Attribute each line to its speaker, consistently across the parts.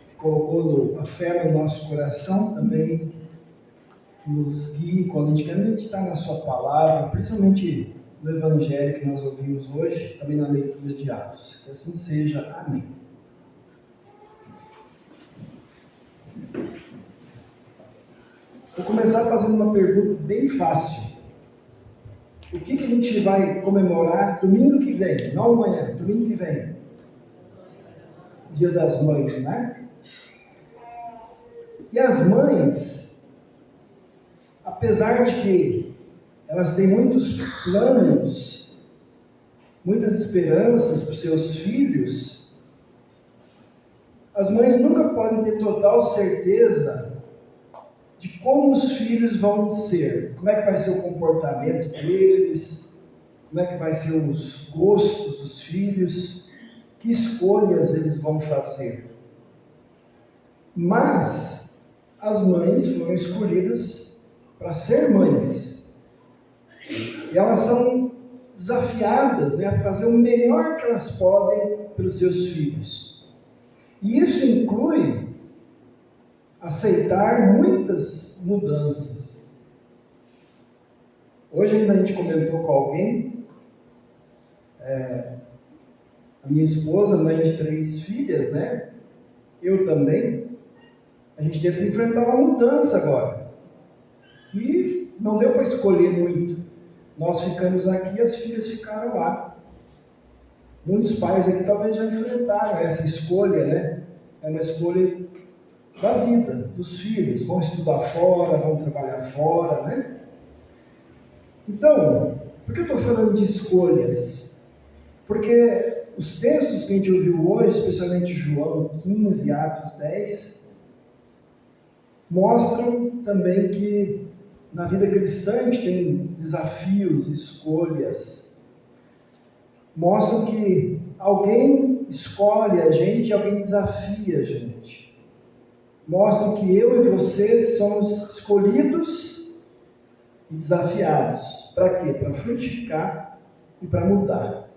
Speaker 1: que colocou a fé no nosso coração, também nos guie quando a gente quer meditar na sua palavra, principalmente no Evangelho que nós ouvimos hoje, também na leitura de Atos. Que assim seja. Amém. Vou começar fazendo uma pergunta bem fácil. O que a gente vai comemorar domingo que vem? Não amanhã, domingo que vem. Dia das Mães, né? E as mães, apesar de que elas têm muitos planos, muitas esperanças para os seus filhos, as mães nunca podem ter total certeza de como os filhos vão ser, como é que vai ser o comportamento deles, como é que vai ser os gostos dos filhos, que escolhas eles vão fazer. Mas as mães foram escolhidas para ser mães. E elas são desafiadas, a fazer o melhor que elas podem pelos seus filhos. E isso inclui aceitar muitas mudanças. Hoje ainda a gente comentou com alguém, a minha esposa, mãe de 3 filhas, né? Eu também. A gente teve que enfrentar uma mudança agora. E não deu para escolher muito. Nós ficamos aqui e as filhas ficaram lá. Muitos pais aqui talvez já enfrentaram essa escolha, né? É uma escolha da vida, dos filhos. Vão estudar fora, vão trabalhar fora, né? Então, por que eu estou falando de escolhas? Porque os textos que a gente ouviu hoje, especialmente João 15 e Atos 10, mostram também que na vida cristã a gente tem desafios, escolhas. Mostram que alguém escolhe a gente e alguém desafia a gente. Mostram que eu e você somos escolhidos e desafiados. Para quê? Para frutificar e para mudar.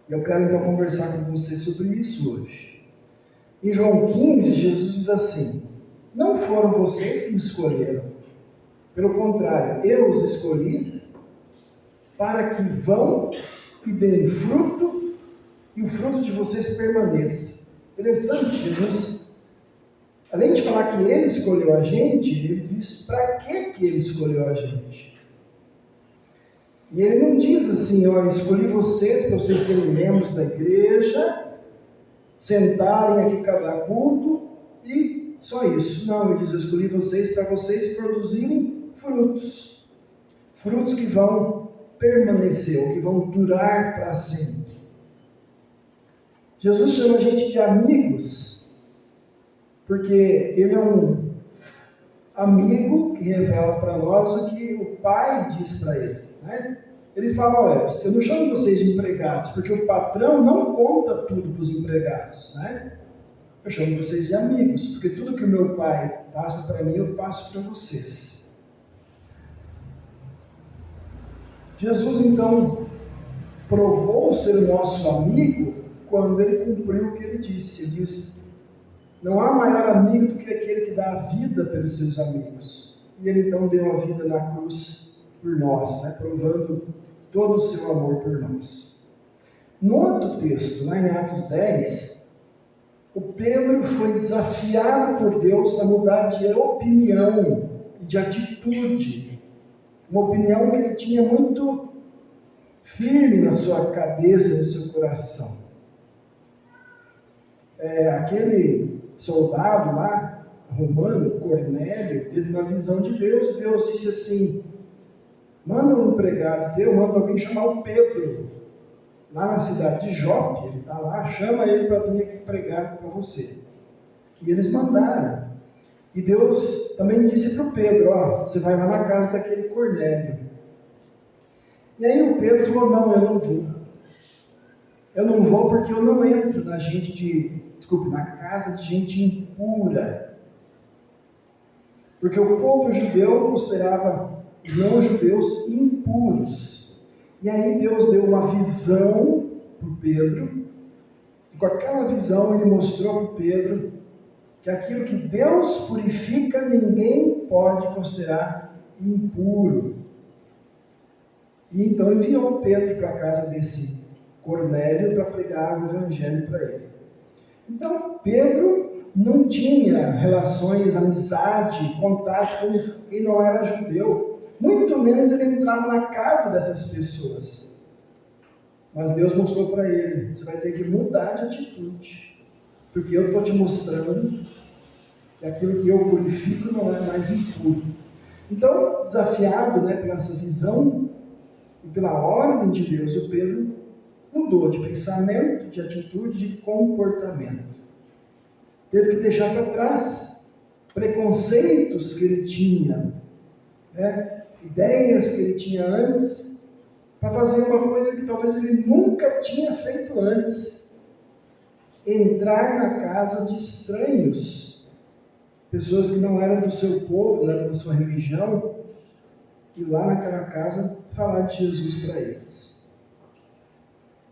Speaker 1: E eu quero então conversar com você sobre isso hoje. Em João 15, Jesus diz assim: não foram vocês que me escolheram. Pelo contrário, eu os escolhi para que vão e deem fruto e o fruto de vocês permaneça. Interessante, Jesus, além de falar que Ele escolheu a gente, Ele diz para que Ele escolheu a gente. E Ele não diz assim: olha, escolhi vocês para vocês serem membros da igreja, sentarem aqui cada culto e só isso. Não, Ele diz: eu escolhi vocês para vocês produzirem frutos. Frutos que vão permanecer, ou que vão durar para sempre. Jesus chama a gente de amigos, porque Ele é um amigo que revela para nós o que o Pai diz para Ele, né? Ele fala: olha, eu não chamo vocês de empregados, porque o patrão não conta tudo para os empregados, né? Eu chamo vocês de amigos, porque tudo que o meu Pai passa para mim, eu passo para vocês. Jesus, então, provou ser o nosso amigo quando Ele cumpriu o que Ele disse. Ele disse: não há maior amigo do que aquele que dá a vida pelos seus amigos. E Ele então deu a vida na cruz por nós, né? Provando todo o seu amor por nós. No outro texto, lá em Atos 10, o Pedro foi desafiado por Deus a mudar de opinião e de atitude. Uma opinião que ele tinha muito firme na sua cabeça, no seu coração. Aquele soldado lá, romano, Cornélio, teve uma visão de Deus. Deus disse assim: manda um empregado teu, manda alguém chamar o Pedro, lá na cidade de Jope, ele está lá, chama ele para vir aqui pregar para você. E eles mandaram. E Deus também disse para o Pedro: ó, você vai lá na casa daquele Cornélio. E aí o Pedro falou: não, eu não vou. Eu não vou porque eu não entro na casa de gente impura. Porque o povo judeu considerava os não-judeus impuros. E aí Deus deu uma visão para o Pedro, com aquela visão ele mostrou para Pedro que aquilo que Deus purifica, ninguém pode considerar impuro. E então enviou Pedro para a casa desse Cornélio para pregar o evangelho para ele. Então Pedro não tinha relações, amizade, contato com quem não era judeu. Muito menos ele entrava na casa dessas pessoas. Mas Deus mostrou para ele: você vai ter que mudar de atitude, porque eu estou te mostrando que aquilo que eu purifico não é mais impuro. Então, desafiado, pela essa visão e pela ordem de Deus, o Pedro mudou de pensamento, de atitude, de comportamento. Teve que deixar para trás preconceitos que ele tinha, ideias que ele tinha antes, para fazer uma coisa que talvez ele nunca tinha feito antes: entrar na casa de estranhos, pessoas que não eram do seu povo, não eram da sua religião, e lá naquela casa falar de Jesus para eles.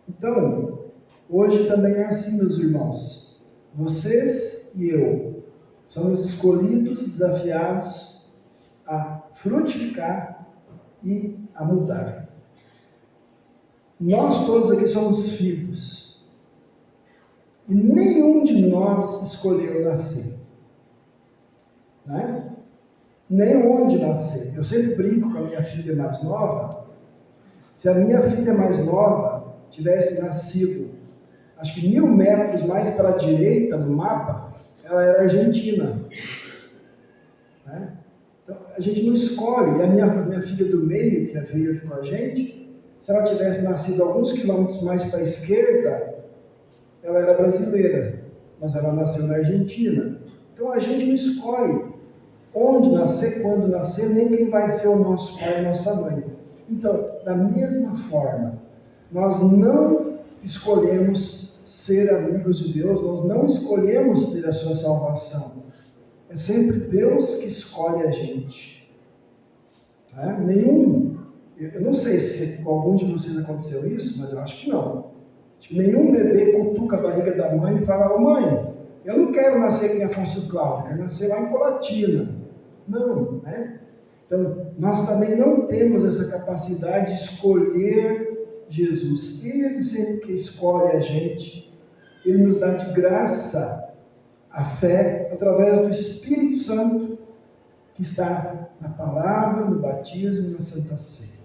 Speaker 1: Então, hoje também é assim, meus irmãos. Vocês e eu somos escolhidos, desafiados a frutificar e a mudar. Nós todos aqui somos filhos. E nenhum de nós escolheu nascer. Nem onde nascer. Eu sempre brinco com a minha filha mais nova. Se a minha filha mais nova tivesse nascido, acho que 1000 metros mais para a direita no mapa, ela era argentina. Então, a gente não escolhe. E a minha filha do meio, que veio aqui com a gente, se ela tivesse nascido alguns quilômetros mais para a esquerda, ela era brasileira, mas ela nasceu na Argentina. Então a gente não escolhe onde nascer, quando nascer, nem quem vai ser o nosso pai e a nossa mãe. Então, da mesma forma, nós não escolhemos ser amigos de Deus, nós não escolhemos ter a sua salvação. É sempre Deus que escolhe a gente. Eu não sei se com algum de vocês aconteceu isso, mas eu acho que não. Acho que nenhum bebê cutuca a barriga da mãe e fala: ô mãe, eu não quero nascer aqui em Afonso Cláudio, quero nascer lá em Colatina. Não, Então, nós também não temos essa capacidade de escolher Jesus. Ele sempre que escolhe a gente, Ele nos dá de graça a fé através do Espírito Santo que está na palavra, no batismo e na Santa Ceia.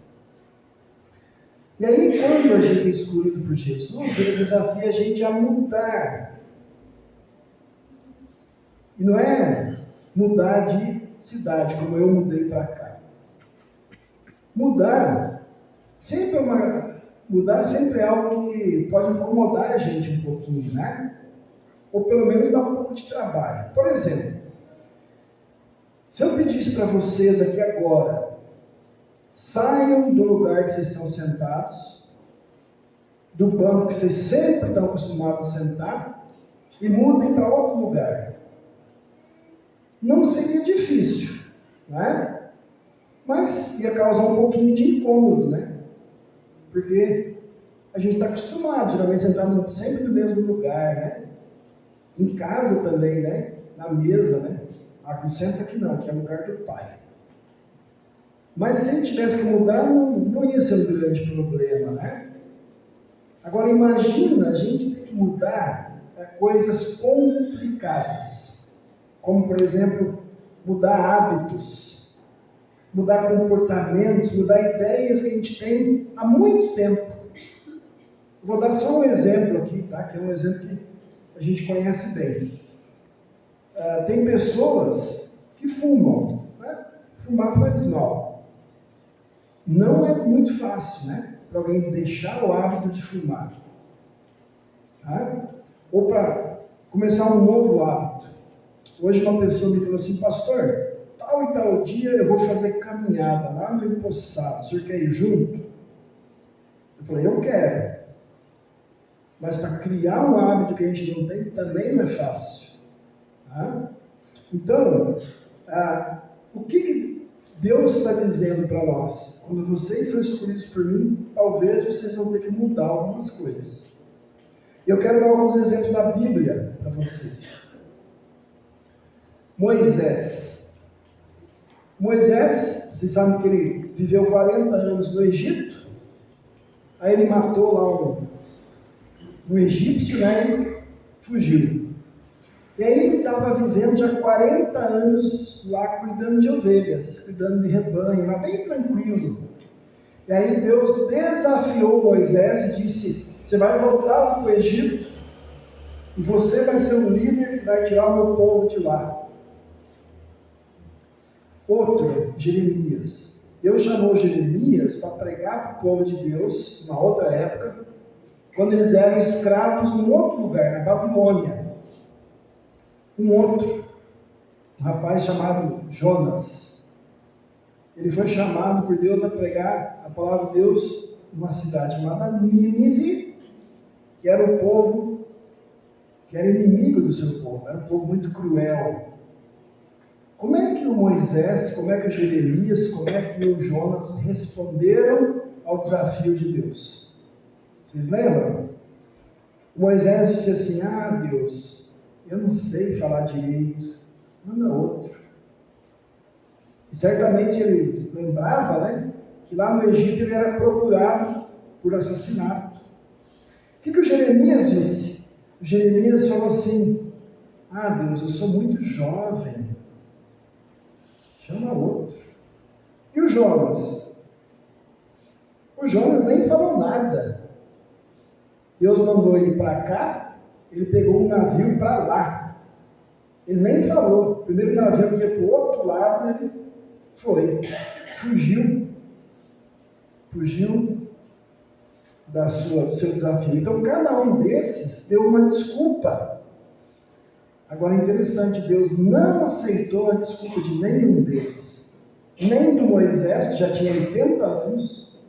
Speaker 1: E aí, quando a gente é escolhido por Jesus, Ele desafia a gente a mudar. E não é mudar de cidade, como eu mudei para cá. Mudar sempre é algo que pode incomodar a gente um pouquinho, Ou pelo menos dar um pouco de trabalho. Por exemplo, se eu pedisse para vocês aqui agora, saiam do lugar que vocês estão sentados, do banco que vocês sempre estão acostumados a sentar, e mudem para outro lugar. Não seria difícil, Mas ia causar um pouquinho de incômodo, Porque a gente está acostumado, geralmente, sentar sempre no mesmo lugar, Em casa também, Na mesa, não senta aqui não, que é o lugar do pai. Mas se ele tivesse que mudar, não ia ser um grande problema, Agora imagina a gente ter que mudar coisas complicadas, como por exemplo, mudar hábitos, mudar comportamentos, mudar ideias que a gente tem há muito tempo. Vou dar só um exemplo aqui, que é um exemplo que a gente conhece bem. Tem pessoas que fumam, Fumar faz mal. Não é muito fácil, para alguém deixar o hábito de fumar. Ou para começar um novo hábito. Hoje uma pessoa me falou assim: pastor, tal e tal dia eu vou fazer caminhada lá no empoçado, o senhor quer ir junto? Eu falei: eu quero. Mas para criar um hábito que a gente não tem também não é fácil. Então, o que Deus está dizendo para nós? Quando vocês são escolhidos por mim, talvez vocês vão ter que mudar algumas coisas. Eu quero dar alguns exemplos da Bíblia para vocês. Moisés, vocês sabem que ele viveu 40 anos no Egito, aí ele matou lá um egípcio, né, e fugiu. E aí ele estava vivendo já 40 anos lá cuidando de ovelhas, cuidando de rebanho, lá bem tranquilo. E aí Deus desafiou Moisés e disse: você vai voltar lá para o Egito e você vai ser o líder que vai tirar o meu povo de lá. Outro, Jeremias. Deus chamou Jeremias para pregar para o povo de Deus, numa outra época, quando eles eram escravos num outro lugar, na Babilônia. Um outro, um rapaz chamado Jonas. Ele foi chamado por Deus a pregar a palavra de Deus numa cidade chamada Nínive, que era o povo, que era inimigo do seu povo, era um povo muito cruel. Como é que o Moisés, como é que o Jeremias, como é que o Jonas responderam ao desafio de Deus? Vocês lembram? O Moisés disse assim: Deus, eu não sei falar direito, manda outro. E certamente ele lembrava, né, que lá no Egito ele era procurado por assassinato. O que o Jeremias disse? O Jeremias falou assim: Deus, eu sou muito jovem, chama outro. E o Jonas? O Jonas nem falou nada. Deus mandou ele para cá, ele pegou um navio para lá. Ele nem falou. O primeiro navio que ia para o outro lado, ele foi. Fugiu do seu desafio. Então, cada um desses deu uma desculpa. Agora, é interessante, Deus não aceitou a desculpa de nenhum deles. Nem do Moisés, que já tinha 80 anos,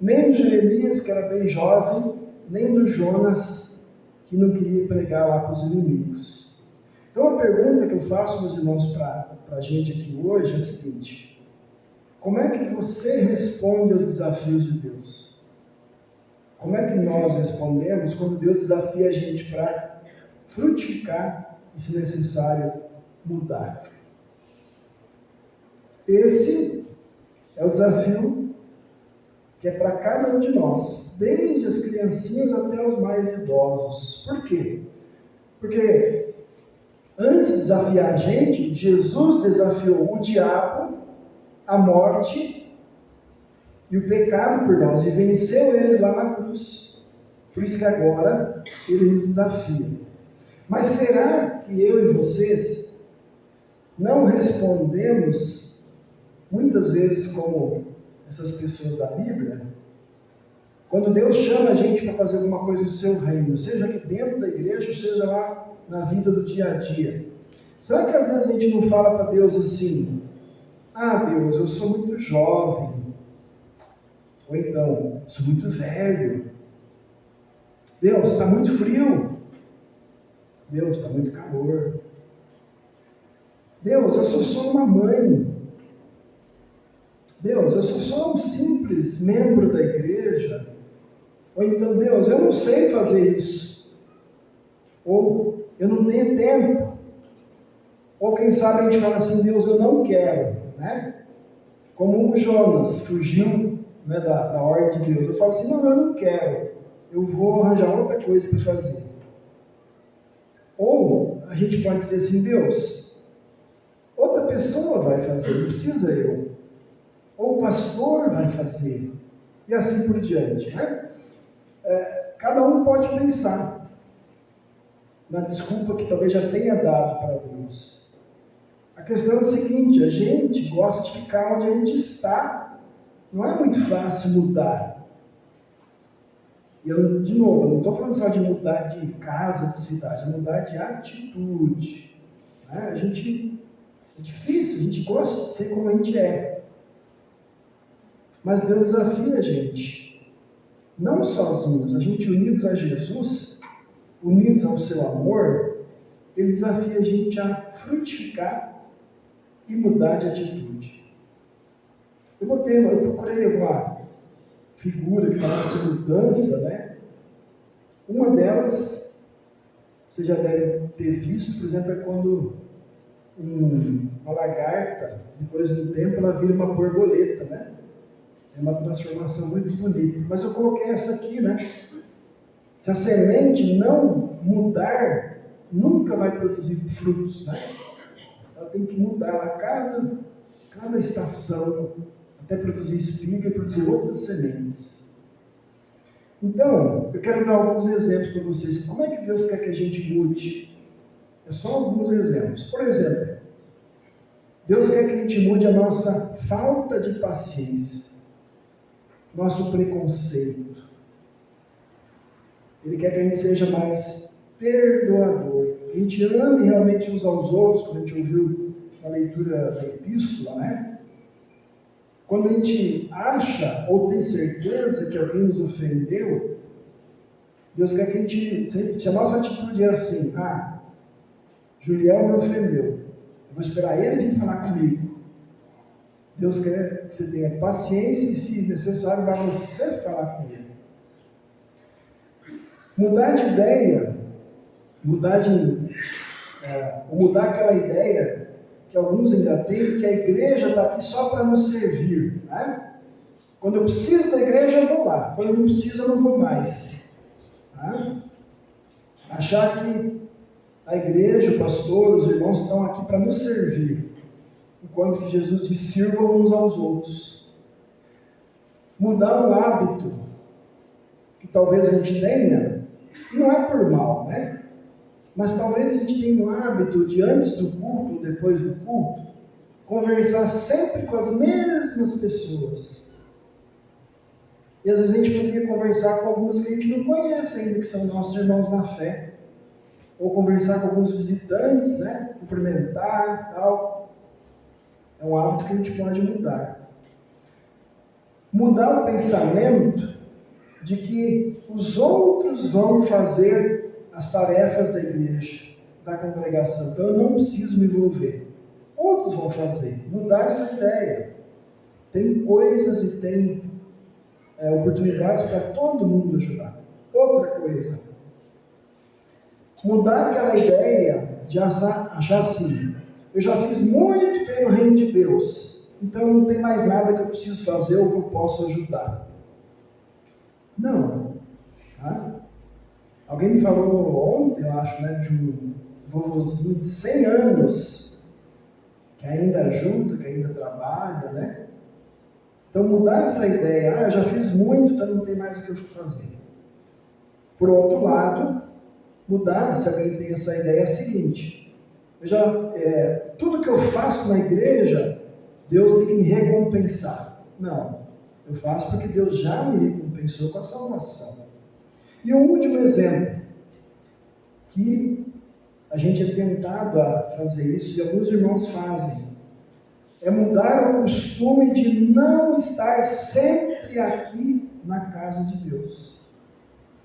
Speaker 1: nem do Jeremias, que era bem jovem, nem do Jonas, que não queria pregar lá para os inimigos. Então, a pergunta que eu faço, meus irmãos, para a gente aqui hoje é a seguinte: como é que você responde aos desafios de Deus? Como é que nós respondemos quando Deus desafia a gente para frutificar e, se necessário, mudar? Esse é o desafio que é para cada um de nós, desde as criancinhas até os mais idosos. Por quê? Porque antes de desafiar a gente, Jesus desafiou o diabo, a morte e o pecado por nós, e venceu eles lá na cruz. Por isso que agora ele nos desafia. Mas será que eu e vocês não respondemos muitas vezes como essas pessoas da Bíblia? Quando Deus chama a gente para fazer alguma coisa no seu reino, seja aqui dentro da igreja, seja lá na vida do dia a dia, será que às vezes a gente não fala para Deus assim: Deus, eu sou muito jovem, ou então, sou muito velho, Deus, está muito frio, Deus, está muito calor, Deus, eu sou só uma mãe, Deus, eu sou só um simples membro da igreja, ou então, Deus, eu não sei fazer isso, ou eu não tenho tempo, ou quem sabe a gente fala assim: Deus, eu não quero, né? Como o Jonas fugiu, né, da ordem de Deus. Eu falo assim: não, eu não quero, eu vou arranjar outra coisa para fazer. Ou a gente pode dizer assim: Deus, outra pessoa vai fazer, não precisa eu. Ou o pastor vai fazer, e assim por diante, né? Cada um pode pensar na desculpa que talvez já tenha dado para Deus. A questão é a seguinte: a gente gosta de ficar onde a gente está. Não é muito fácil mudar. E eu, de novo, não estou falando só de mudar de casa, de cidade, é mudar de atitude. Né? É difícil, a gente gosta de ser como a gente é. Mas Deus desafia a gente. Não sozinhos, a gente unidos a Jesus, unidos ao seu amor, Ele desafia a gente a frutificar e mudar de atitude. Eu procurei uma figura que falasse de mudança, né? Uma delas, você já deve ter visto, por exemplo, é quando uma lagarta, depois de um tempo, ela vira uma borboleta, né? É uma transformação muito bonita. Mas eu coloquei essa aqui, né? Se a semente não mudar, nunca vai produzir frutos, né? Ela tem que mudar a cada estação, até produzir espiga e produzir outras sementes. Então, eu quero dar alguns exemplos para vocês. Como é que Deus quer que a gente mude? É só alguns exemplos. Por exemplo, Deus quer que a gente mude a nossa falta de paciência, nosso preconceito. Ele quer que a gente seja mais perdoador, que a gente ame realmente uns aos outros, como a gente ouviu na leitura da epístola, né? Quando a gente acha ou tem certeza que alguém nos ofendeu, Deus quer que a gente, se a nossa atitude é assim, Julião me ofendeu, eu vou esperar ele vir falar comigo. Deus quer que você tenha paciência e, se necessário, vai você falar com ele. Mudar de ideia, mudar aquela ideia que alguns ainda têm, que a igreja está aqui só para nos servir, né? Quando eu preciso da igreja, eu vou lá. Quando eu não preciso, eu não vou mais. Né? Achar que a igreja, o pastor, os irmãos estão aqui para nos servir, enquanto que Jesus diz: sirvam uns aos outros. Mudar um hábito que talvez a gente tenha, e não é por mal, né? Mas talvez a gente tenha um hábito de, antes do culto ou depois do culto, conversar sempre com as mesmas pessoas. E às vezes a gente poderia conversar com algumas que a gente não conhece ainda, que são nossos irmãos na fé. Ou conversar com alguns visitantes, né? Cumprimentar e tal. É um hábito que a gente pode mudar. Mudar o pensamento de que os outros vão fazer as tarefas da igreja, da congregação. Então eu não preciso me envolver. Outros vão fazer. Mudar essa ideia. Tem coisas e tem oportunidades para todo mundo ajudar. Outra coisa. Mudar aquela ideia de achar assim: eu já fiz muito pelo reino de Deus, então não tem mais nada que eu preciso fazer ou que eu posso ajudar. Não. Tá? Alguém me falou ontem, eu acho, né, de um vovozinho de 100 anos, que ainda ajuda, que ainda trabalha, né? Então mudar essa ideia: eu já fiz muito, então não tem mais o que eu fazer. Por outro lado, mudar, se alguém tem essa ideia, é a seguinte: tudo que eu faço na igreja, Deus tem que me recompensar. Não, eu faço porque Deus já me recompensou com a salvação. E um último exemplo, que a gente é tentado a fazer isso, e alguns irmãos fazem, é mudar o costume de não estar sempre aqui na casa de Deus.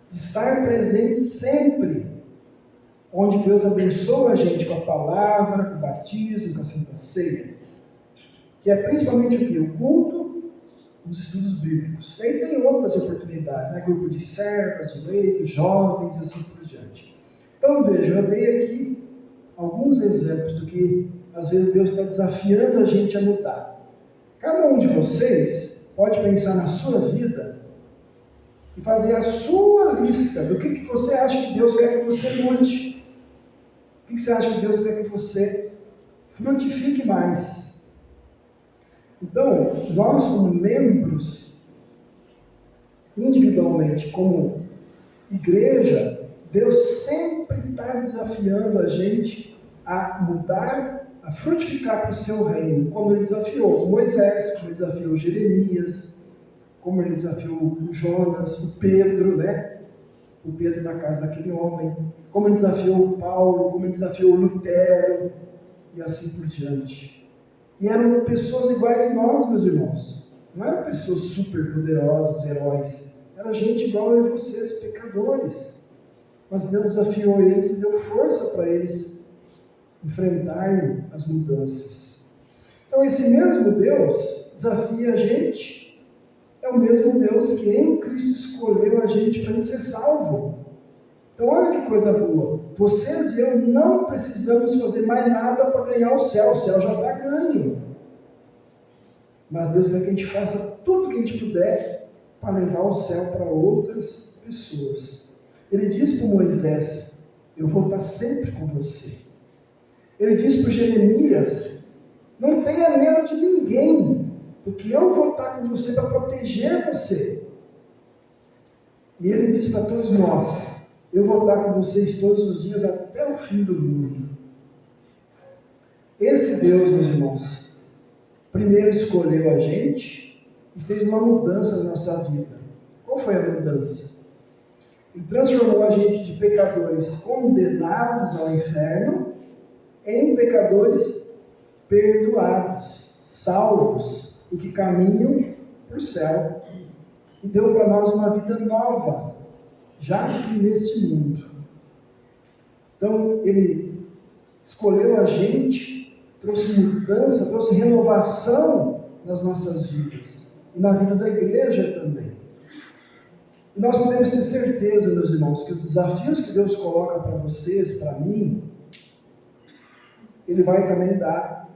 Speaker 1: De estar presente sempre onde Deus abençoa a gente com a palavra, com o batismo, com a Santa Ceia. Que é principalmente o quê? O culto, os estudos bíblicos. E aí tem outras oportunidades, né? Grupo de servas, de leigos, jovens, assim por diante. Então veja, eu dei aqui alguns exemplos do que às vezes Deus está desafiando a gente a mudar. Cada um de vocês pode pensar na sua vida e fazer a sua lista do que você acha que Deus quer que você mude. O que você acha que Deus quer que você frutifique mais? Então, nós como membros, individualmente, como igreja, Deus sempre está desafiando a gente a mudar, a frutificar para o seu reino, como Ele desafiou Moisés, como Ele desafiou Jeremias, como Ele desafiou o Jonas, o Pedro, né? O Pedro na casa daquele homem, como Ele desafiou o Paulo, como Ele desafiou o Lutero, e assim por diante. E eram pessoas iguais a nós, meus irmãos. Não eram pessoas super poderosas, heróis. Era gente igual a vocês, pecadores. Mas Deus desafiou eles e deu força para eles enfrentarem as mudanças. Então esse mesmo Deus desafia a gente. É o mesmo Deus que em Cristo escolheu a gente para ser salvo. Então olha que coisa boa. Vocês e eu não precisamos fazer mais nada para ganhar o céu já está ganho. Mas Deus quer que a gente faça tudo que a gente puder para levar o céu para outras pessoas. Ele diz para Moisés: eu vou estar sempre com você. Ele diz para Jeremias: não tenha medo de ninguém, porque eu vou estar com você para proteger você. E ele diz para todos nós: eu vou estar com vocês todos os dias até o fim do mundo. Esse Deus, meus irmãos, primeiro escolheu a gente e fez uma mudança na nossa vida. Qual foi a mudança? Ele transformou a gente de pecadores condenados ao inferno em pecadores perdoados, salvos, e que caminham para o céu. E deu para nós uma vida nova, já aqui nesse mundo. Então, ele escolheu a gente, trouxe mudança, trouxe renovação nas nossas vidas. E na vida da igreja também. E nós podemos ter certeza, meus irmãos, que os desafios que Deus coloca para vocês, para mim, Ele vai também dar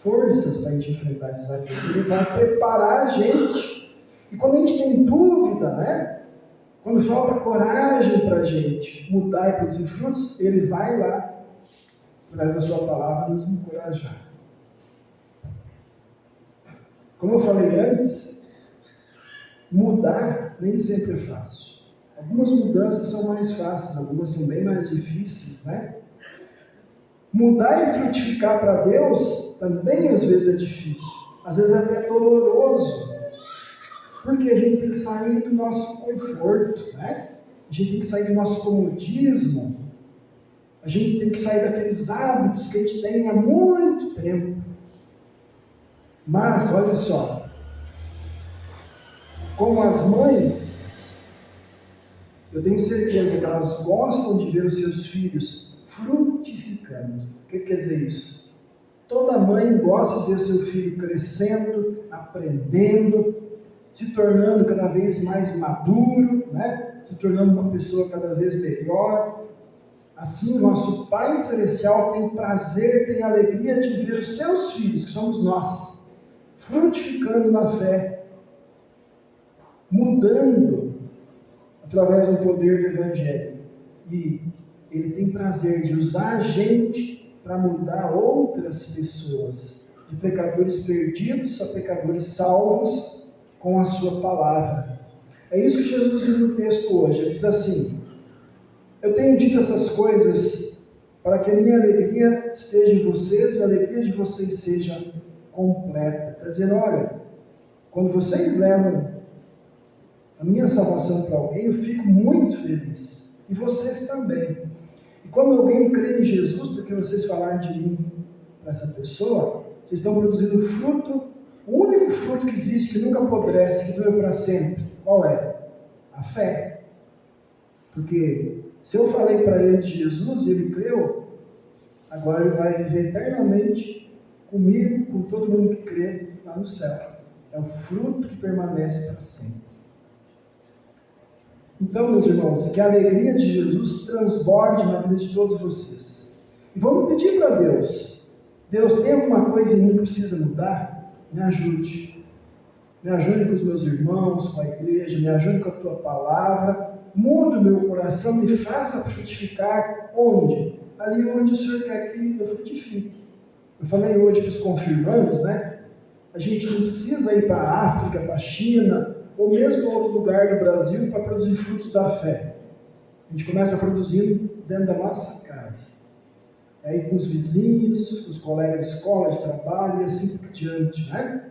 Speaker 1: forças para a gente enfrentar esses desafios. Ele vai preparar a gente. E quando a gente tem dúvida, né? Quando falta coragem para a gente mudar e produzir frutos, Ele vai lá, através da sua palavra, nos encorajar. Como eu falei antes, mudar nem sempre é fácil. Algumas mudanças são mais fáceis, algumas são bem mais difíceis, né? Mudar e frutificar para Deus também às vezes é difícil, às vezes é até doloroso, porque a gente tem que sair do nosso conforto, né? A gente tem que sair do nosso comodismo, a gente tem que sair daqueles hábitos que a gente tem há muito tempo. Mas, olha só, como as mães, eu tenho certeza que elas gostam de ver os seus filhos frutificando. O que quer dizer isso? Toda mãe gosta de ver seu filho crescendo, aprendendo, se tornando cada vez mais maduro, né? Se tornando uma pessoa cada vez melhor. Assim, o nosso Pai Celestial tem prazer, tem alegria de ver os seus filhos, que somos nós, frutificando na fé, mudando através do poder do Evangelho. E Ele tem prazer de usar a gente para mudar outras pessoas, de pecadores perdidos a pecadores salvos com a sua palavra. É isso que Jesus diz no texto hoje. Ele diz assim: eu tenho dito essas coisas para que a minha alegria esteja em vocês e a alegria de vocês seja completa. Está dizendo, olha, quando vocês levam a minha salvação para alguém, eu fico muito feliz. E vocês também. E quando alguém crê em Jesus, porque vocês falaram de mim para essa pessoa, vocês estão produzindo fruto, o único fruto que existe, que nunca apodrece, que dura para sempre. Qual é? A fé. Porque se eu falei para ele de Jesus e ele creu, agora ele vai viver eternamente comigo, com todo mundo que crê lá no céu. É o fruto que permanece para sempre. Então, meus irmãos, que a alegria de Jesus transborde na vida de todos vocês. E vamos pedir para Deus: Deus, tem alguma coisa em mim que precisa mudar? Me ajude. Me ajude com os meus irmãos, com a igreja, me ajude com a tua palavra. Mude o meu coração, me faça frutificar. Onde? Ali onde o Senhor quer que eu frutifique. Eu falei hoje para os confirmandos, né? A gente não precisa ir para a África, para a China, ou mesmo outro lugar do Brasil para produzir frutos da fé. A gente começa produzindo dentro da nossa casa. Aí com os vizinhos, com os colegas de escola, de trabalho e assim por diante, né?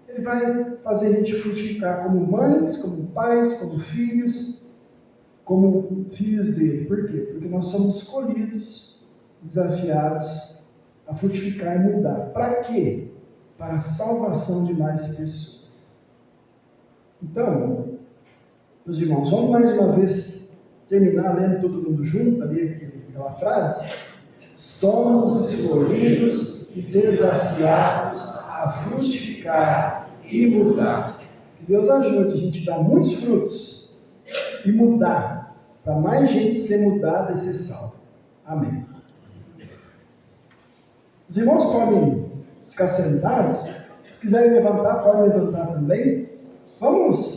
Speaker 1: Ele vai fazer a gente frutificar como mães, como pais, como filhos dele. Por quê? Porque nós somos escolhidos, desafiados a frutificar e mudar. Para quê? Para a salvação de mais pessoas. Então, meus irmãos, vamos mais uma vez terminar lendo todo mundo junto, ali aquela frase. Somos escolhidos e desafiados a frutificar e mudar. Que Deus ajude a gente a dar muitos frutos e mudar para mais gente ser mudada e ser salva. Amém. Os irmãos podem ficar sentados. Se quiserem levantar, podem levantar também. Vamos